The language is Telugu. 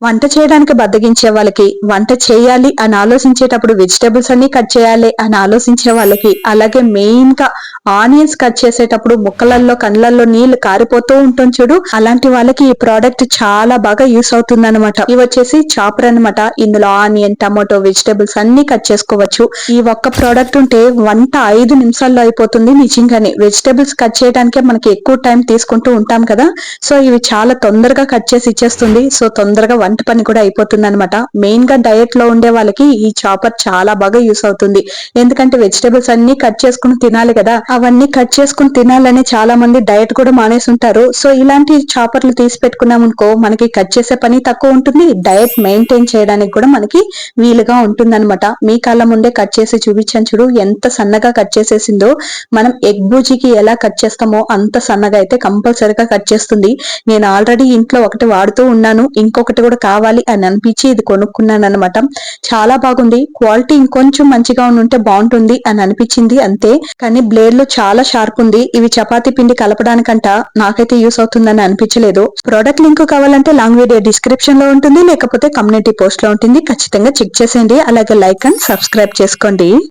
వంట చేయడానికి బద్దగించే వాళ్ళకి, వంట చేయాలి అని ఆలోచించేటప్పుడు వెజిటబుల్స్ అన్ని కట్ చేయాలి అని ఆలోచించే వాళ్ళకి, అలాగే మెయిన్ గా ఆనియన్స్ కట్ చేసేటప్పుడు ముక్కలల్లో కళ్ళల్లో నీళ్లు కారిపోతూ ఉంటుంది చూడు, అలాంటి వాళ్ళకి ఈ ప్రోడక్ట్ చాలా బాగా యూస్ అవుతుంది అనమాట. ఇవి వచ్చేసి చాపర్ అనమాట. ఇందులో ఆనియన్, టమాటో, వెజిటబుల్స్ అన్ని కట్ చేసుకోవచ్చు. ఈ ఒక్క ప్రోడక్ట్ ఉంటే వంట 5 నిమిషాల్లో అయిపోతుంది. నిజంగానే వెజిటబుల్స్ కట్ చేయడానికే మనకి ఎక్కువ టైం తీసుకుంటూ ఉంటాం కదా, సో ఇవి చాలా తొందరగా కట్ చేసి ఇచ్చేస్తుంది. సో తొందరగా వంట పని కూడా అయిపోతుంది అనమాట. మెయిన్ గా డయట్ లో ఉండే వాళ్ళకి ఈ చాపర్ చాలా బాగా యూస్ అవుతుంది. ఎందుకంటే వెజిటబుల్స్ అన్ని కట్ చేసుకుని తినాలి కదా, అవన్నీ కట్ చేసుకుని తినాలని చాలా మంది డయట్ కూడా మానేస్తుంటారు. సో ఇలాంటి చాపర్లు తీసి పెట్టుకున్నాం అనుకో, మనకి కట్ చేసే పని తక్కువ ఉంటుంది, డయట్ మెయింటైన్ చేయడానికి కూడా మనకి వీలుగా ఉంటుంది అనమాట. మీ కళ్ళ ముందే కట్ చేసి చూపించాను చూడు, ఎంత సన్నగా కట్ చేసేసిందో. మనం ఎగ్ బూజీకి ఎలా కట్ చేస్తామో అంత సన్నగా అయితే కంపల్సరిగా కట్ చేస్తుంది. నేను ఆల్రెడీ ఇంట్లో ఒకటి వాడుతూ ఉన్నాను, ఇంకొకటి కూడా కావాలి అని అనిపించి ఇది కొనుక్కున్నాను అనమాట. చాలా బాగుంది. క్వాలిటీ ఇంకొంచెం మంచిగా ఉంటే బాగుంటుంది అని అనిపించింది అంతే, కానీ బ్లేడ్ లో చాలా షార్ప్ ఉంది. ఇవి చపాతీ పిండి కలపడానికంట నాకైతే యూస్ అవుతుందని అనిపించలేదు. ప్రోడక్ట్ లింక్ కావాలంటే లాంగ్ వీడియో డిస్క్రిప్షన్ లో ఉంటుంది, లేకపోతే కమ్యూనిటీ పోస్ట్ లో ఉంటుంది. ఖచ్చితంగా చెక్ చేసేయండి. అలాగే లైక్ అండ్ సబ్స్క్రైబ్ చేసుకోండి.